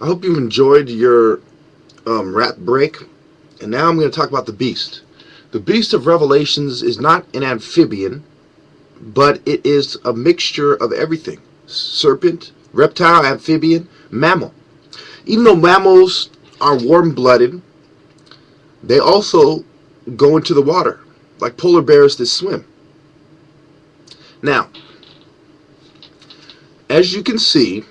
I hope you've enjoyed your rap break. And now I'm going to talk about the beast. The beast of Revelations is not an amphibian, but it is a mixture of everything. Serpent, reptile, amphibian, mammal. Even though mammals are warm-blooded, they also go into the water, like polar bears that swim. Now, as you can see,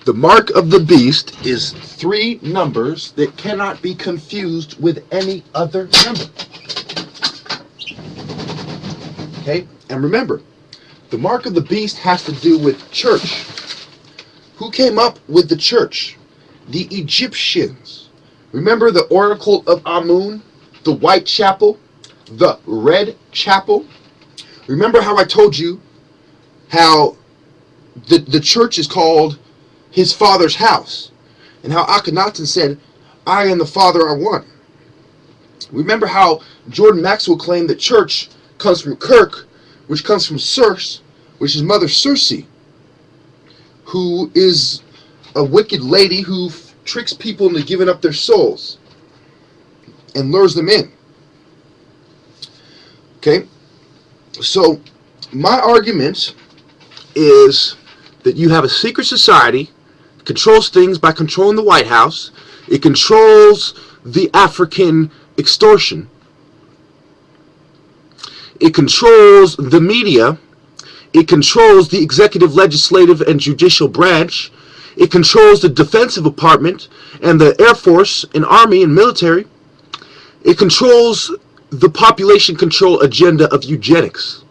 the mark of the beast is 3 numbers that cannot be confused with any other number. Okay? And remember, the mark of the beast has to do with church. Who came up with the church? The Egyptians. Remember the Oracle of Amun, the White Chapel, the Red Chapel? Remember how I told you how the church is called his father's house, and how Akhenaten said, I and the Father are one. Remember how Jordan Maxwell claimed that church comes from Kirk, which comes from Circe, which is Mother Circe, who is a wicked lady who tricks people into giving up their souls and lures them in. Okay? So, my argument is that you have a secret society, controls things by controlling the White House. It controls the African extortion. It controls the media. It controls the executive, legislative, and judicial branch. It controls the defensive department and the Air Force and Army and military. It controls the population control agenda of eugenics,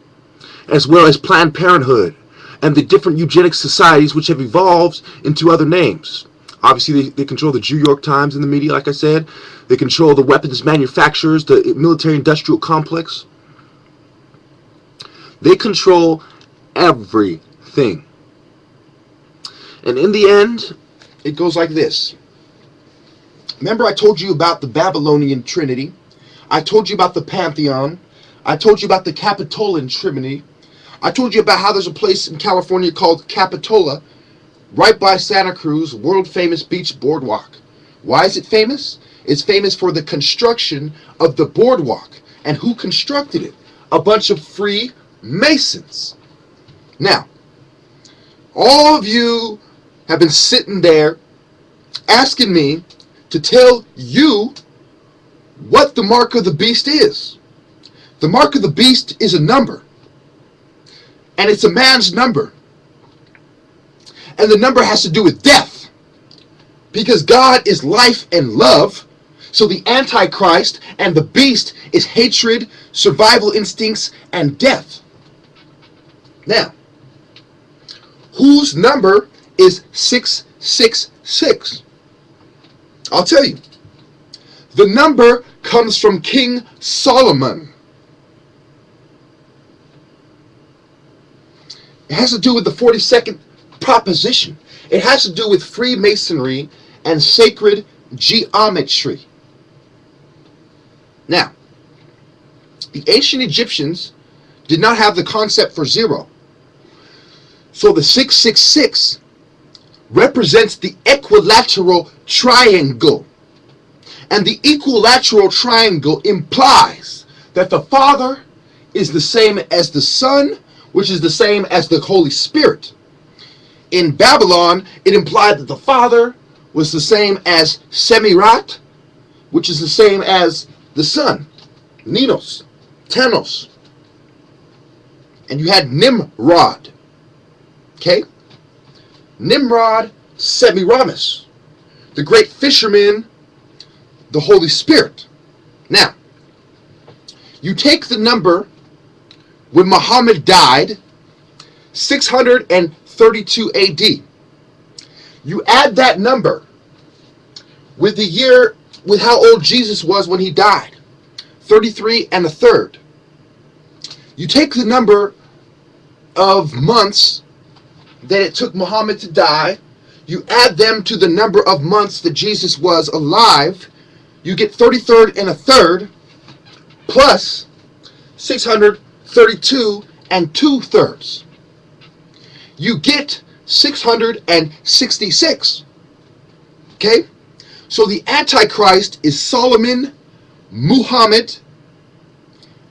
as well as Planned Parenthood and the different eugenics societies which have evolved into other names. Obviously, they control the New York Times and the media, like I said. They control the weapons manufacturers, the military-industrial complex. They control everything. And in the end, it goes like this. Remember I told you about the Babylonian Trinity. I told you about the Pantheon. I told you about the Capitoline Trinity. I told you about how there's a place in California called Capitola, right by Santa Cruz, world-famous beach boardwalk. Why is it famous? It's famous for the construction of the boardwalk. And who constructed it? A bunch of free Masons. Now, all of you have been sitting there asking me to tell you what the mark of the beast is. The mark of the beast is a number. And it's a man's number. And the number has to do with death. Because God is life and love. So the Antichrist and the beast is hatred, survival instincts, and death. Now, whose number is 666? I'll tell you. The number comes from King Solomon. It has to do with the 42nd proposition. It has to do with Freemasonry and sacred geometry. Now, the ancient Egyptians did not have the concept for zero. So the 666 represents the equilateral triangle. And the equilateral triangle implies that the Father is the same as the Son, which is the same as the Holy Spirit. In Babylon, it implied that the Father was the same as Semirat, which is the same as the Son, Ninos, Tanos. And you had Nimrod. Okay? Nimrod, Semiramis, the great fisherman, the Holy Spirit. Now, you take the number when Muhammad died, 632 AD. You add that number with the year, with how old Jesus was when he died, 33 and a third. You take the number of months that it took Muhammad to die, you add them to the number of months that Jesus was alive, you get 33rd and a third, plus 632 and 2/3. You get 666. Okay? So the Antichrist is Solomon, Muhammad,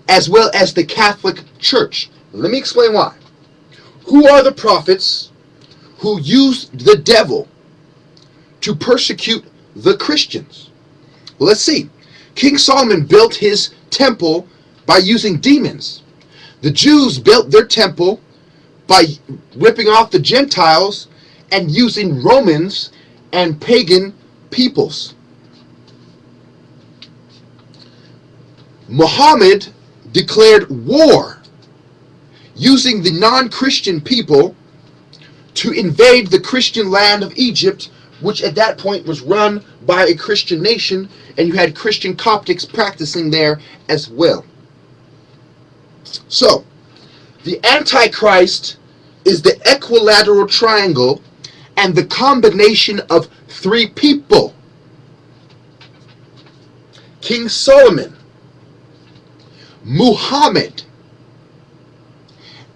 as well as the Catholic Church. Let me explain why. Who are the prophets who used the devil to persecute the Christians? Well, let's see. King Solomon built his temple by using demons. The Jews built their temple by ripping off the Gentiles and using Romans and pagan peoples. Muhammad declared war using the non-Christian people to invade the Christian land of Egypt, which at that point was run by a Christian nation, and you had Christian Coptics practicing there as well. So, the Antichrist is the equilateral triangle and the combination of three people: King Solomon, Muhammad,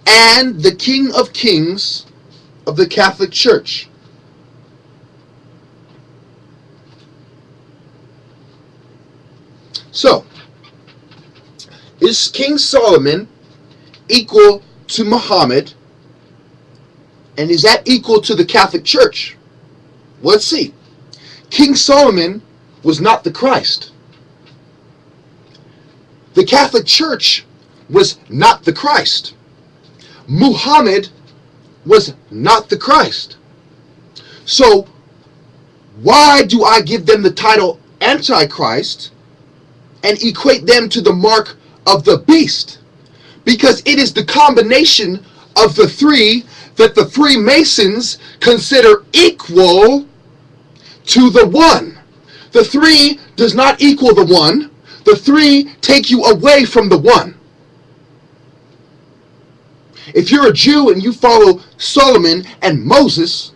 and the King of Kings of the Catholic Church. So, is King Solomon equal to Muhammad? And is that equal to the Catholic Church? Well, let's see. King Solomon was not the Christ. The Catholic Church was not the Christ. Muhammad was not the Christ. So, why do I give them the title Antichrist and equate them to the mark of the beast? Because it is the combination of the three that the Freemasons consider equal to the one. The three does not equal the one. The three take you away from the one. If you're a Jew and you follow Solomon and Moses,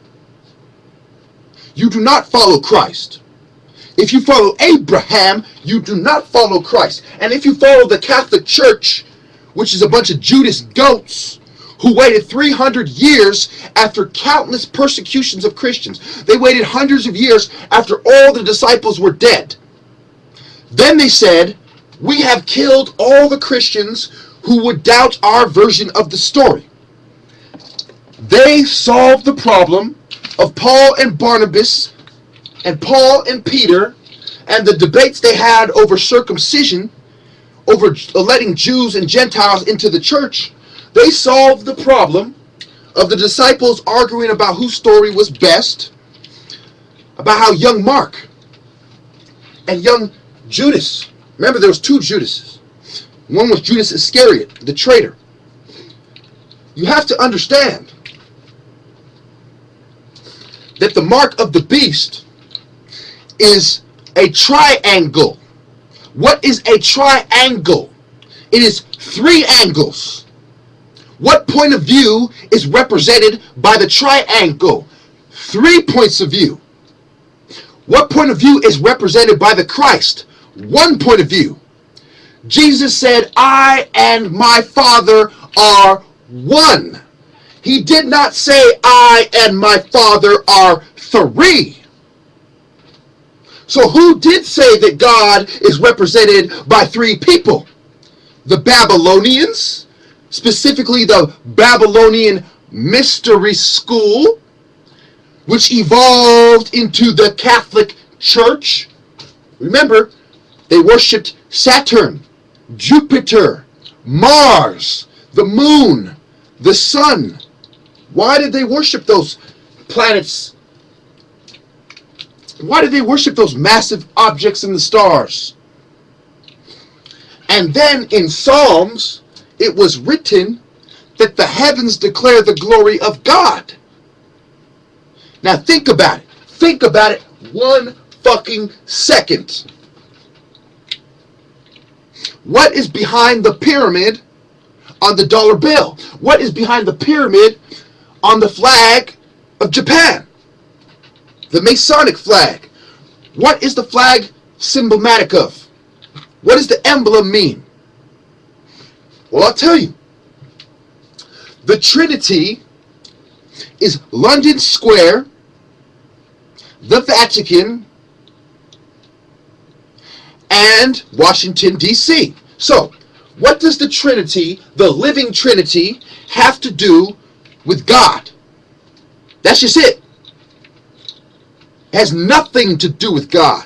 you do not follow Christ. If you follow Abraham, you do not follow Christ. And if you follow the Catholic Church, which is a bunch of Judas goats who waited 300 years after countless persecutions of Christians. They waited hundreds of years after all the disciples were dead. Then they said, we have killed all the Christians who would doubt our version of the story. They solved the problem of Paul and Barnabas and Paul and Peter and the debates they had over circumcision, over letting Jews and Gentiles into the church. They solved the problem of the disciples arguing about whose story was best, about how young Mark and young Judas, remember there was two Judases. One was Judas Iscariot, the traitor. You have to understand that the mark of the beast is a triangle. What is a triangle? It is three angles. What point of view is represented by the triangle? 3 points of view. What point of view is represented by the Christ? 1 point of view. Jesus said, I and my Father are one. He did not say, I and my Father are three. So who did say that God is represented by three people? The Babylonians, specifically the Babylonian mystery school, which evolved into the Catholic Church. Remember, they worshipped Saturn, Jupiter, Mars, the moon, the sun. Why did they worship those planets? Why did they worship those massive objects in the stars? And then in Psalms, it was written that the heavens declare the glory of God. Now think about it. Think about it 1 fucking second. What is behind the pyramid on the dollar bill? What is behind the pyramid on the flag of Japan? The Masonic flag. What is the flag symbolic of? What does the emblem mean? Well, I'll tell you. The Trinity is London Square, the Vatican, and Washington, D.C. So, what does the Trinity, the living Trinity, have to do with God? That's just it. It has nothing to do with God.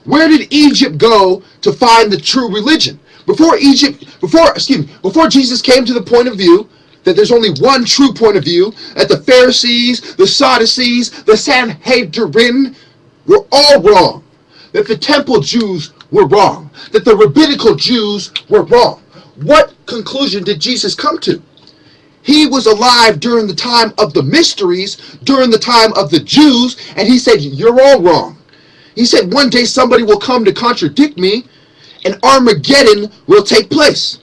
Where did Egypt go to find the true religion? Before Jesus came to the point of view that there's only one true point of view, that the Pharisees, the Sadducees, the Sanhedrin were all wrong, that the temple Jews were wrong, that the rabbinical Jews were wrong. What conclusion did Jesus come to? He was alive during the time of the mysteries, during the time of the Jews, and he said, you're all wrong. He said, one day somebody will come to contradict me, and Armageddon will take place.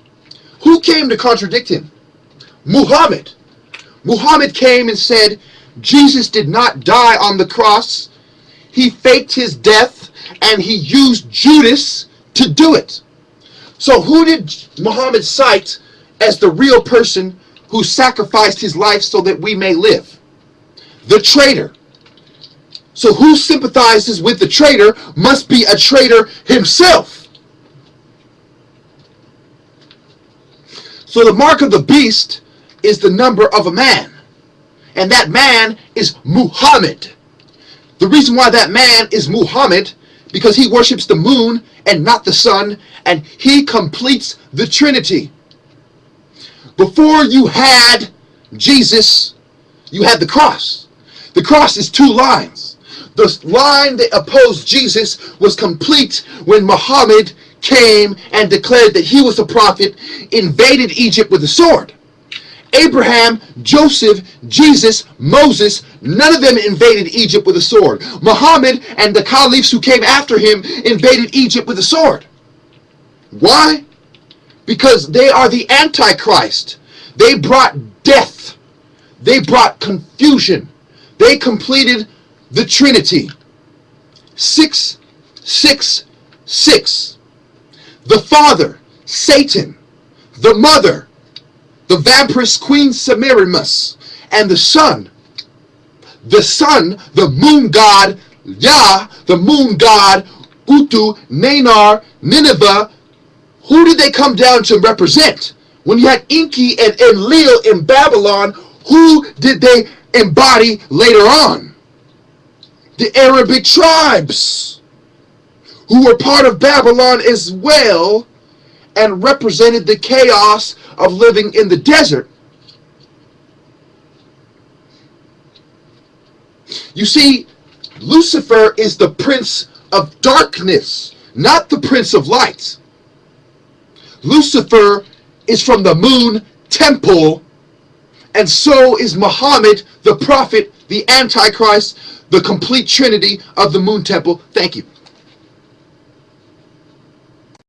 Who came to contradict him? Muhammad. Muhammad came and said, Jesus did not die on the cross. He faked his death, and he used Judas to do it. So who did Muhammad cite as the real person who sacrificed his life so that we may live? The traitor. So who sympathizes with the traitor must be a traitor himself. So the mark of the beast is the number of a man. And that man is Muhammad. The reason why that man is Muhammad, because he worships the moon and not the sun, and he completes the Trinity. Before you had Jesus, you had the cross. The cross is two lines. The line that opposed Jesus was complete when Muhammad came and declared that he was a prophet, invaded Egypt with a sword. Abraham, Joseph, Jesus, Moses, none of them invaded Egypt with a sword. Muhammad and the caliphs who came after him invaded Egypt with a sword. Why? Because they are the Antichrist. They brought death. They brought confusion. They completed the Trinity. 666. The Father, Satan. The Mother, the vampiress Queen Semiramis. And the Son, the moon god Yah, the moon god Utu, Nanar, Nineveh. Who did they come down to represent? When you had Enki and Enlil in Babylon, who did they embody later on? The Arabic tribes, who were part of Babylon as well, and represented the chaos of living in the desert. You see, Lucifer is the prince of darkness, not the prince of light. Lucifer is from the moon temple, and so is Muhammad, the prophet, the Antichrist, the complete trinity of the moon temple. Thank you.